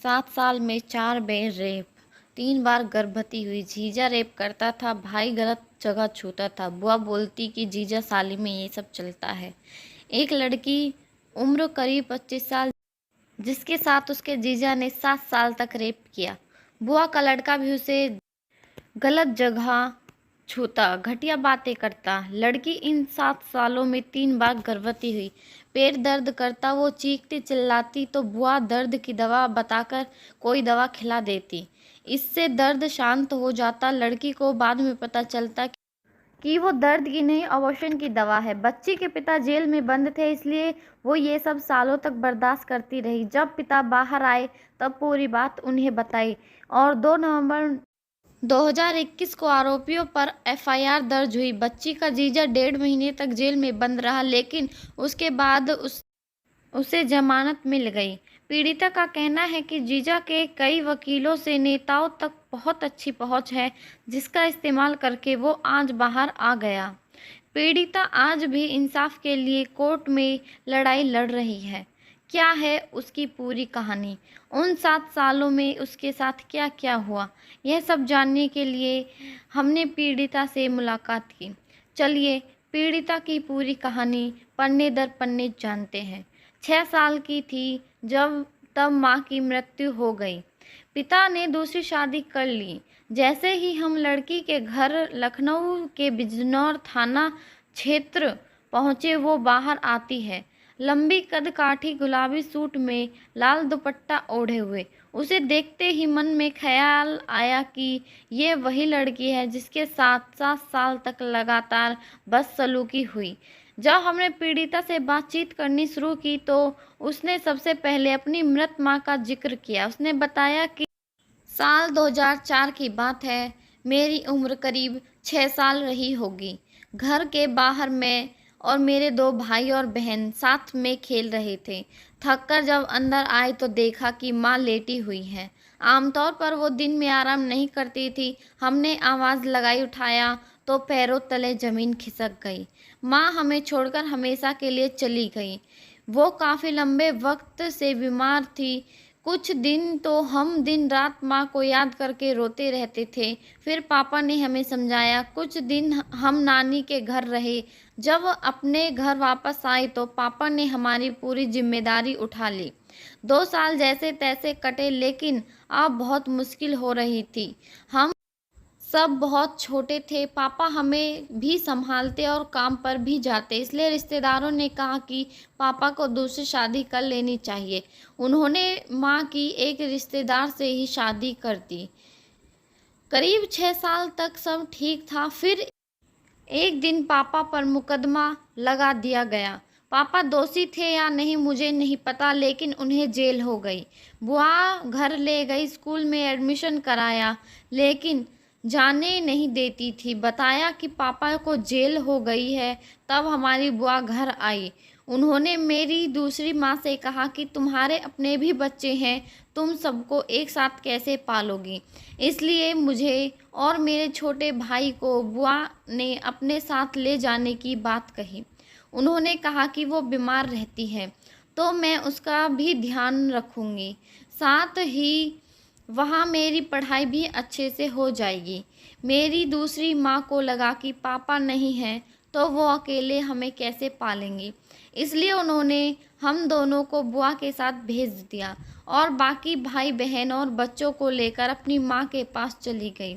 7 साल में 4 बेर रेप, 3 बार गर्भवती हुई। जीजा रेप करता था, भाई गलत जगह छूता था। बुआ बोलती कि जीजा साली में ये सब चलता है। एक लड़की उम्र करीब 25 साल, जिसके साथ उसके जीजा ने 7 साल तक रेप किया। बुआ का लड़का भी उसे गलत जगह छूता, घटिया बातें करता। लड़की इन 7 सालों में 3 बार गर्भवती हुई। पेट दर्द करता, वो चीखती चिल्लाती तो बुआ दर्द की दवा बताकर कोई दवा खिला देती। इससे दर्द शांत हो जाता। लड़की को बाद में पता चलता कि वो दर्द की नहीं, अबॉर्शन की दवा है। बच्ची के पिता जेल में बंद थे, इसलिए वो ये सब सालों तक बर्दाश्त करती रही। जब पिता बाहर आए तब पूरी बात उन्हें बताई और 2 नवंबर 2021 को आरोपियों पर एफआईआर दर्ज हुई। बच्ची का जीजा 1.5 महीने तक जेल में बंद रहा, लेकिन उसके बाद उसे जमानत मिल गई। पीड़िता का कहना है कि जीजा के कई वकीलों से नेताओं तक बहुत अच्छी पहुंच है, जिसका इस्तेमाल करके वो आज बाहर आ गया। पीड़िता आज भी इंसाफ के लिए कोर्ट में लड़ाई लड़ रही है। क्या है उसकी पूरी कहानी, उन 7 सालों में उसके साथ क्या क्या हुआ, यह सब जानने के लिए हमने पीड़िता से मुलाकात की। चलिए पीड़िता की पूरी कहानी पन्ने दर पन्ने जानते हैं। 6 साल की थी तब माँ की मृत्यु हो गई। पिता ने दूसरी शादी कर ली। जैसे ही हम लड़की के घर लखनऊ के बिजनौर थाना क्षेत्र पहुँचे, वो बाहर आती है, लंबी कद काठी गुलाबी सूट में, लाल दुपट्टा ओढ़े हुए। उसे देखते ही मन में ख्याल आया कि ये वही लड़की है जिसके साथ 7 साल तक लगातार बदसलूकी हुई। जब हमने पीड़िता से बातचीत करनी शुरू की तो उसने सबसे पहले अपनी मृत मां का जिक्र किया। उसने बताया कि साल 2004 की बात है, मेरी उम्र करीब 6 साल रही होगी। घर के बाहर मैं और मेरे 2 भाई और बहन साथ में खेल रहे थे। थककर जब अंदर आए तो देखा कि माँ लेटी हुई है। आमतौर पर वो दिन में आराम नहीं करती थी। हमने आवाज़ लगाई, उठाया तो पैरों तले ज़मीन खिसक गई। माँ हमें छोड़कर हमेशा के लिए चली गई। वो काफ़ी लंबे वक्त से बीमार थी। कुछ दिन तो हम दिन रात माँ को याद करके रोते रहते थे। फिर पापा ने हमें समझाया। कुछ दिन हम नानी के घर रहे। जब अपने घर वापस आए तो पापा ने हमारी पूरी जिम्मेदारी उठा ली। 2 साल जैसे तैसे कटे, लेकिन अब बहुत मुश्किल हो रही थी। हम सब बहुत छोटे थे। पापा हमें भी संभालते और काम पर भी जाते, इसलिए रिश्तेदारों ने कहा कि पापा को दूसरी शादी कर लेनी चाहिए। उन्होंने माँ की एक रिश्तेदार से ही शादी कर दी। करीब 6 साल तक सब ठीक था। फिर एक दिन पापा पर मुकदमा लगा दिया गया। पापा दोषी थे या नहीं मुझे नहीं पता, लेकिन उन्हें जेल हो गई। बुआ घर ले गई, स्कूल में एडमिशन कराया, लेकिन जाने नहीं देती थी। बताया कि पापा को जेल हो गई है। तब हमारी बुआ घर आई। उन्होंने मेरी दूसरी माँ से कहा कि तुम्हारे अपने भी बच्चे हैं, तुम सबको एक साथ कैसे पालोगी। इसलिए मुझे और मेरे छोटे भाई को बुआ ने अपने साथ ले जाने की बात कही। उन्होंने कहा कि वो बीमार रहती है तो मैं उसका भी ध्यान रखूंगी, साथ ही वहाँ मेरी पढ़ाई भी अच्छे से हो जाएगी। मेरी दूसरी माँ को लगा कि पापा नहीं हैं तो वो अकेले हमें कैसे पालेंगी, इसलिए उन्होंने हम दोनों को बुआ के साथ भेज दिया और बाकी भाई बहन और बच्चों को लेकर अपनी माँ के पास चली गई।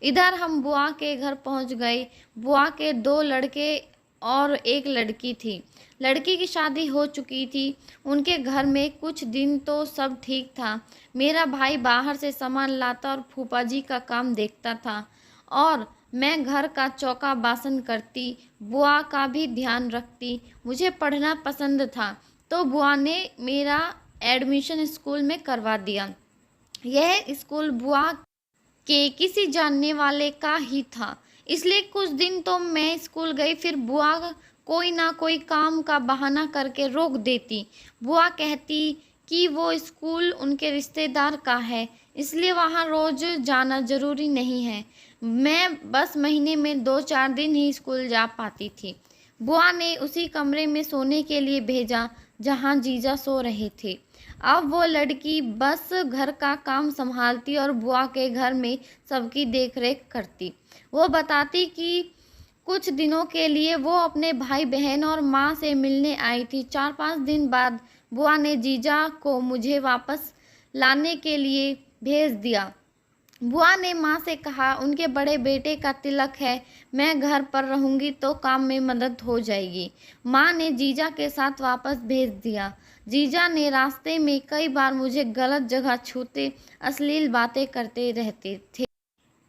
इधर हम बुआ के घर पहुँच गए। बुआ के 2 लड़के और एक लड़की थी। लड़की की शादी हो चुकी थी। उनके घर में कुछ दिन तो सब ठीक था। मेरा भाई बाहर से सामान लाता और फूफा जी का काम देखता था और मैं घर का चौका बासन करती, बुआ का भी ध्यान रखती। मुझे पढ़ना पसंद था तो बुआ ने मेरा एडमिशन स्कूल में करवा दिया। यह स्कूल बुआ के किसी जानने वाले का ही था, इसलिए कुछ दिन तो मैं स्कूल गई। फिर बुआ कोई ना कोई काम का बहाना करके रोक देती। बुआ कहती कि वो स्कूल उनके रिश्तेदार का है, इसलिए वहाँ रोज़ जाना ज़रूरी नहीं है। मैं बस महीने में 2-4 दिन ही स्कूल जा पाती थी। बुआ ने उसी कमरे में सोने के लिए भेजा जहाँ जीजा सो रहे थे। अब वो लड़की बस घर का काम संभालती और बुआ के घर में सबकी देखरेख करती। वो बताती कि कुछ दिनों के लिए वो अपने भाई बहन और माँ से मिलने आई थी। 4-5 दिन बाद बुआ ने जीजा को मुझे वापस लाने के लिए भेज दिया। बुआ ने माँ से कहा उनके बड़े बेटे का तिलक है, मैं घर पर रहूंगी तो काम में मदद हो जाएगी। माँ ने जीजा के साथ वापस भेज दिया। जीजा ने रास्ते में कई बार मुझे गलत जगह छूते, अश्लील बातें करते रहते थे,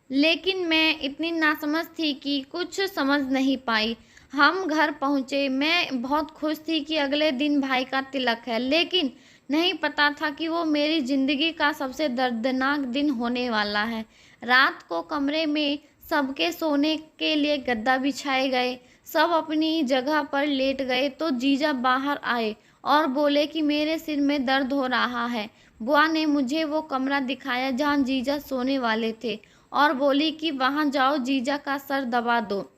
लेकिन मैं इतनी नासमझ थी कि कुछ समझ नहीं पाई। हम घर पहुंचे। मैं बहुत खुश थी कि अगले दिन भाई का तिलक है, लेकिन नहीं पता था कि वो मेरी ज़िंदगी का सबसे दर्दनाक दिन होने वाला है। रात को कमरे में सबके सोने के लिए गद्दा बिछाए गए, सब अपनी जगह पर लेट गए तो जीजा बाहर आए और बोले कि मेरे सिर में दर्द हो रहा है। बुआ ने मुझे वो कमरा दिखाया जहाँ जीजा सोने वाले थे और बोली कि वहाँ जाओ, जीजा का सर दबा दो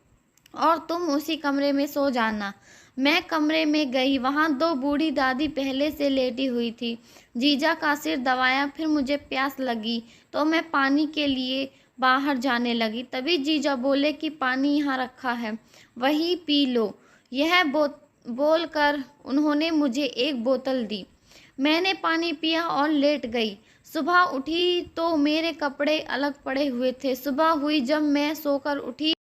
और तुम उसी कमरे में सो जाना। मैं कमरे में गई, वहाँ 2 बूढ़ी दादी पहले से लेटी हुई थी। जीजा का सिर दबाया, फिर मुझे प्यास लगी तो मैं पानी के लिए बाहर जाने लगी। तभी जीजा बोले कि पानी यहाँ रखा है, वही पी लो। यह बोलकर उन्होंने मुझे एक बोतल दी। मैंने पानी पिया और लेट गई। सुबह उठी तो मेरे कपड़े अलग पड़े हुए थे। सुबह हुई, जब मैं सोकर उठी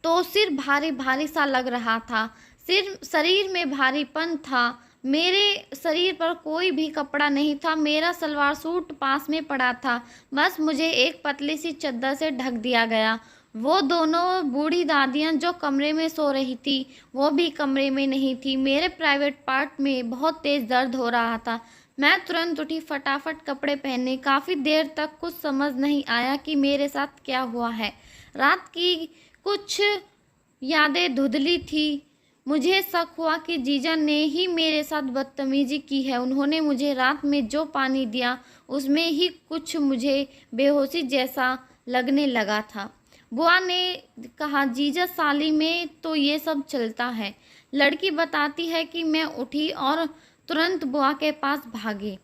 तो सिर भारी भारी सा लग रहा था। शरीर में भारीपन था। मेरे शरीर पर कोई भी कपड़ा नहीं था। मेरा सलवार सूट पास में पड़ा था, बस मुझे एक पतली सी चद्दर से ढक दिया गया। वो दोनों बूढ़ी दादियाँ जो कमरे में सो रही थी, वो भी कमरे में नहीं थी। मेरे प्राइवेट पार्ट में बहुत तेज़ दर्द हो रहा था। मैं तुरंत उठी, फटाफट कपड़े पहने। काफ़ी देर तक कुछ समझ नहीं आया कि मेरे साथ क्या हुआ है। रात की कुछ यादें धुंधली थी। मुझे शक हुआ कि जीजा ने ही मेरे साथ बदतमीजी की है। उन्होंने मुझे रात में जो पानी दिया उसमें ही कुछ मुझे बेहोशी जैसा लगने लगा था। बुआ ने कहा जीजा साली में तो ये सब चलता है। लड़की बताती है कि मैं उठी और तुरंत बुआ के पास भागी।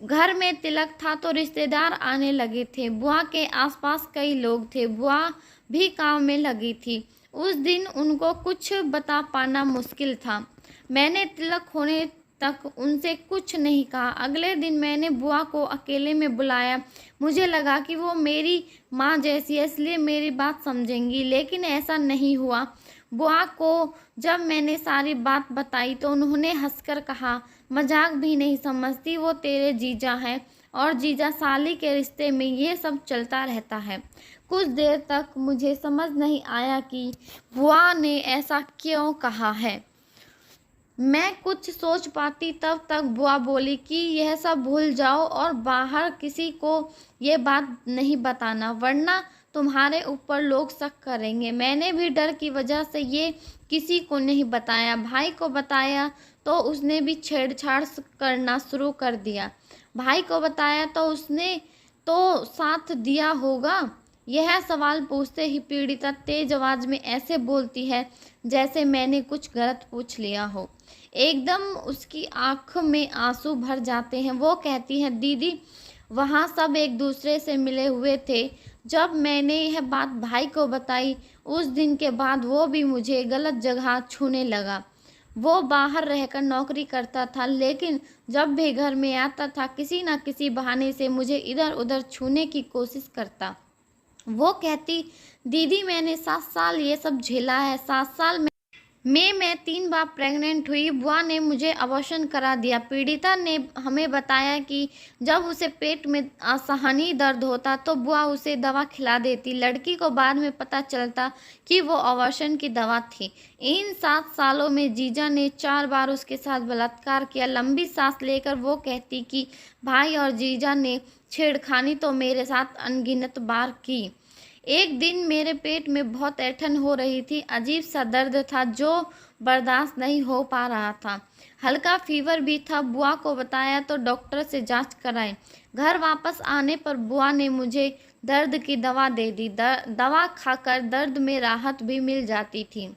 घर में तिलक था तो रिश्तेदार आने लगे थे। बुआ के आसपास कई लोग थे। बुआ भी काम में लगी थी। उस दिन उनको कुछ बता पाना मुश्किल था। मैंने तिलक होने तक उनसे कुछ नहीं कहा। अगले दिन मैंने बुआ को अकेले में बुलाया। मुझे लगा कि वो मेरी माँ जैसी है, इसलिए मेरी बात समझेंगी, लेकिन ऐसा नहीं हुआ। बुआ को जब मैंने सारी बात बताई तो उन्होंने हंसकर कहा, मजाक भी नहीं समझती, वो तेरे जीजा हैं और जीजा साली के रिश्ते में ये सब चलता रहता है। कुछ देर तक मुझे समझ नहीं आया कि बुआ ने ऐसा क्यों कहा है। मैं कुछ सोच पाती तब तक बुआ बोली कि यह सब भूल जाओ और बाहर किसी को ये बात नहीं बताना, वरना तुम्हारे ऊपर लोग शक करेंगे। मैंने भी डर की वजह से ये किसी को नहीं बताया। भाई को बताया तो उसने भी छेड़छाड़ करना शुरू कर दिया। भाई को बताया तो उसने तो साथ दिया होगा। यह सवाल पूछते ही पीड़िता तेज आवाज में ऐसे बोलती है जैसे मैंने कुछ गलत पूछ लिया हो। एकदम उसकी आंख में आंसू भर जाते हैं। वो कहती है, दीदी वहाँ सब एक दूसरे से मिले हुए थे। जब मैंने यह बात भाई को बताई, उस दिन के बाद वो भी मुझे गलत जगह छूने लगा। वो बाहर रहकर नौकरी करता था, लेकिन जब भी घर में आता था किसी न किसी बहाने से मुझे इधर उधर छूने की कोशिश करता। वो कहती, दीदी मैंने 7 साल ये सब झेला है। 7 साल में मैं 3 बार प्रेग्नेंट हुई। बुआ ने मुझे अबॉर्शन करा दिया। पीड़िता ने हमें बताया कि जब उसे पेट में असहनीय दर्द होता तो बुआ उसे दवा खिला देती। लड़की को बाद में पता चलता कि वो अबॉर्शन की दवा थी। इन 7 सालों में जीजा ने 4 बार उसके साथ बलात्कार किया। लंबी सांस लेकर वो कहती कि भाई और जीजा ने छेड़खानी तो मेरे साथ अनगिनत बार की। एक दिन मेरे पेट में बहुत ऐंठन हो रही थी। अजीब सा दर्द था जो बर्दाश्त नहीं हो पा रहा था। हल्का फीवर भी था। बुआ को बताया तो डॉक्टर से जांच कराई। घर वापस आने पर बुआ ने मुझे दर्द की दवा दे दी। दवा खाकर दर्द में राहत भी मिल जाती थी।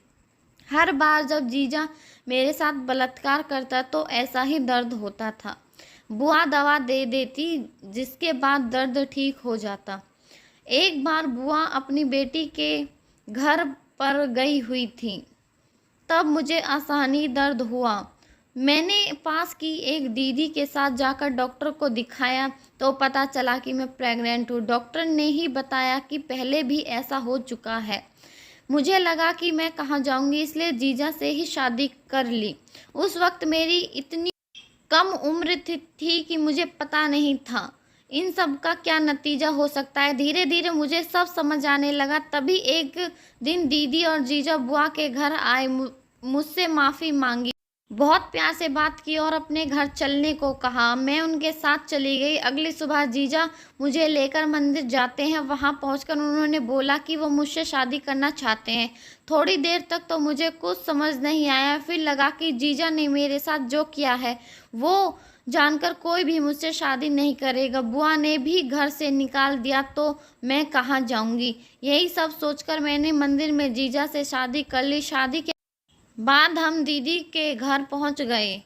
हर बार जब जीजा मेरे साथ बलात्कार करता तो ऐसा ही दर्द होता था। बुआ दवा दे देती जिसके बाद दर्द ठीक हो जाता। एक बार बुआ अपनी बेटी के घर पर गई हुई थी, तब मुझे असहनीय दर्द हुआ। मैंने पास की एक दीदी के साथ जाकर डॉक्टर को दिखाया तो पता चला कि मैं प्रेग्नेंट हूँ। डॉक्टर ने ही बताया कि पहले भी ऐसा हो चुका है। मुझे लगा कि मैं कहाँ जाऊँगी, इसलिए जीजा से ही शादी कर ली। उस वक्त मेरी इतनी कम उम्र थी कि मुझे पता नहीं था इन सब का क्या नतीजा हो सकता है। धीरे धीरे मुझे सब समझ आने लगा। तभी एक दिन दीदी और जीजा बुआ के घर आए, मुझसे माफ़ी मांगी, बहुत प्यार से बात की और अपने घर चलने को कहा। मैं उनके साथ चली गई। अगली सुबह जीजा मुझे लेकर मंदिर जाते हैं। वहां पहुंचकर उन्होंने बोला कि वो मुझसे शादी करना चाहते हैं। थोड़ी देर तक तो मुझे कुछ समझ नहीं आया, फिर लगा कि जीजा ने मेरे साथ जो किया है वो जानकर कोई भी मुझसे शादी नहीं करेगा। बुआ ने भी घर से निकाल दिया तो मैं कहाँ जाऊंगी। यही सब सोचकर मैंने मंदिर में जीजा से शादी कर ली। शादी के बाद हम दीदी के घर पहुंच गए।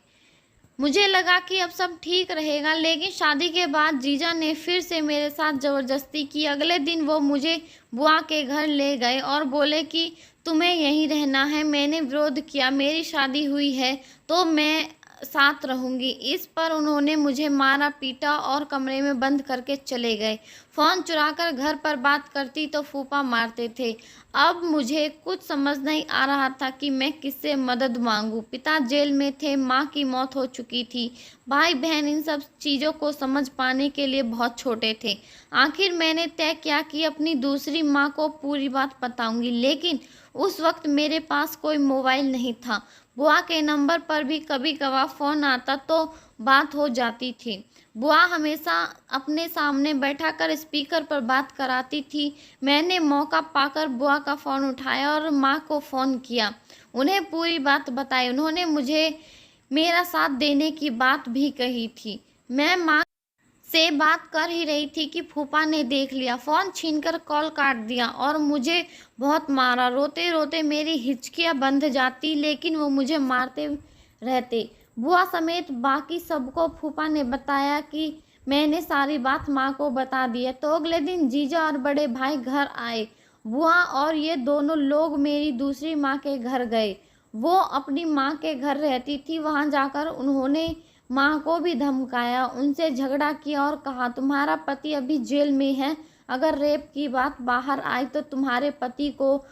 मुझे लगा कि अब सब ठीक रहेगा, लेकिन शादी के बाद जीजा ने फिर से मेरे साथ ज़बरदस्ती की। अगले दिन वो मुझे बुआ के घर ले गए और बोले कि तुम्हें यहीं रहना है। मैंने विरोध किया, मेरी शादी हुई है तो मैं साथ रहूंगी। इस पर उन्होंने मुझे मारा पीटा और कमरे में बंद करके चले गए। फ़ोन चुराकर घर पर बात करती तो फूफा मारते थे। अब मुझे कुछ समझ नहीं आ रहा था कि मैं किससे मदद मांगूं। पिता जेल में थे, माँ की मौत हो चुकी थी, भाई बहन इन सब चीज़ों को समझ पाने के लिए बहुत छोटे थे। आखिर मैंने तय किया कि अपनी दूसरी माँ को पूरी बात बताऊंगी, लेकिन उस वक्त मेरे पास कोई मोबाइल नहीं था। बुआ के नंबर पर भी कभी कभार फ़ोन आता तो बात हो जाती थी। बुआ हमेशा अपने सामने बैठाकर स्पीकर पर बात कराती थी। मैंने मौका पाकर बुआ का फ़ोन उठाया और माँ को फ़ोन किया, उन्हें पूरी बात बताई। उन्होंने मुझे मेरा साथ देने की बात भी कही थी। मैं माँ से बात कर ही रही थी कि फूफा ने देख लिया, फ़ोन छीनकर कॉल काट दिया और मुझे बहुत मारा। रोते रोते मेरी हिचकियाँ बंध जाती, लेकिन वो मुझे मारते रहते। बुआ समेत बाकी सबको फूफा ने बताया कि मैंने सारी बात माँ को बता दी है। तो अगले दिन जीजा और बड़े भाई घर आए। बुआ और ये दोनों लोग मेरी दूसरी माँ के घर गए। वो अपनी माँ के घर रहती थी। वहाँ जाकर उन्होंने माँ को भी धमकाया, उनसे झगड़ा किया और कहा तुम्हारा पति अभी जेल में है, अगर रेप की बात बाहर आई तो तुम्हारे पति को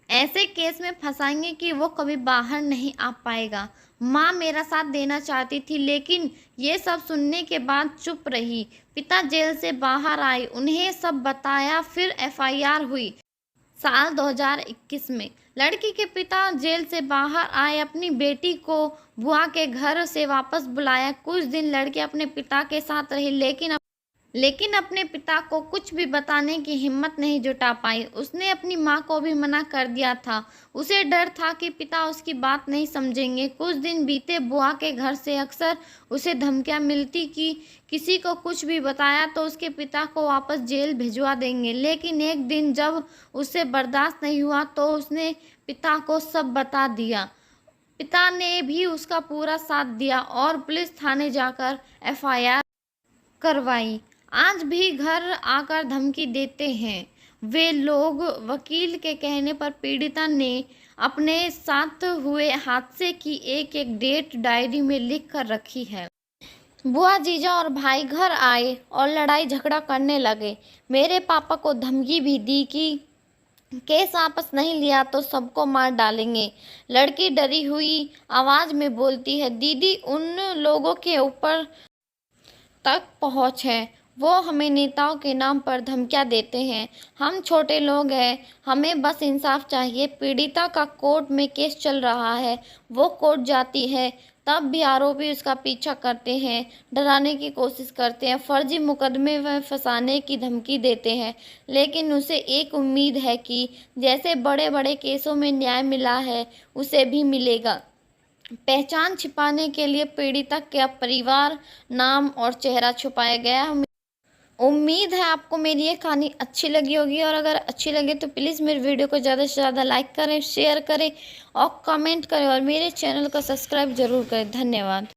ऐसे केस में फंसाएंगे कि वो कभी बाहर नहीं आ पाएगा। माँ मेरा साथ देना चाहती थी, लेकिन ये सब सुनने के बाद चुप रही। पिता जेल से बाहर आए, उन्हें सब बताया, फिर एफआईआर हुई। साल 2021 में लड़की के पिता जेल से बाहर आए, अपनी बेटी को बुआ के घर से वापस बुलाया। कुछ दिन लड़की अपने पिता के साथ रही, लेकिन अपने पिता को कुछ भी बताने की हिम्मत नहीं जुटा पाई। उसने अपनी माँ को भी मना कर दिया था। उसे डर था कि पिता उसकी बात नहीं समझेंगे। कुछ दिन बीते, बुआ के घर से अक्सर उसे धमकियाँ मिलती कि किसी को कुछ भी बताया तो उसके पिता को वापस जेल भिजवा देंगे। लेकिन एक दिन जब उससे बर्दाश्त नहीं हुआ तो उसने पिता को सब बता दिया। पिता ने भी उसका पूरा साथ दिया और पुलिस थाने जाकर एफआईआर करवाई। आज भी घर आकर धमकी देते हैं वे लोग। वकील के कहने पर पीड़िता ने अपने साथ हुए हादसे की एक एक डेट डायरी में लिख कर रखी है। बुआ, जीजा और भाई घर आए और लड़ाई झगड़ा करने लगे। मेरे पापा को धमकी भी दी कि केस वापस नहीं लिया तो सबको मार डालेंगे। लड़की डरी हुई आवाज़ में बोलती है, दीदी उन लोगों के ऊपर तक पहुँच है, वो हमें नेताओं के नाम पर धमकियां देते हैं। हम छोटे लोग हैं, हमें बस इंसाफ चाहिए। पीड़िता का कोर्ट में केस चल रहा है, वो कोर्ट जाती है तब भी आरोपी उसका पीछा करते हैं, डराने की कोशिश करते हैं, फर्जी मुकदमे में फंसाने की धमकी देते हैं। लेकिन उसे एक उम्मीद है कि जैसे बड़े बड़े केसों में न्याय मिला है उसे भी मिलेगा। पहचान छिपाने के लिए पीड़िता का परिवार, नाम और चेहरा छुपाया गया। उम्मीद है आपको मेरी ये कहानी अच्छी लगी होगी, और अगर अच्छी लगे तो प्लीज़ मेरे वीडियो को ज़्यादा से ज़्यादा लाइक करें, शेयर करें और कमेंट करें, और मेरे चैनल को सब्सक्राइब ज़रूर करें। धन्यवाद।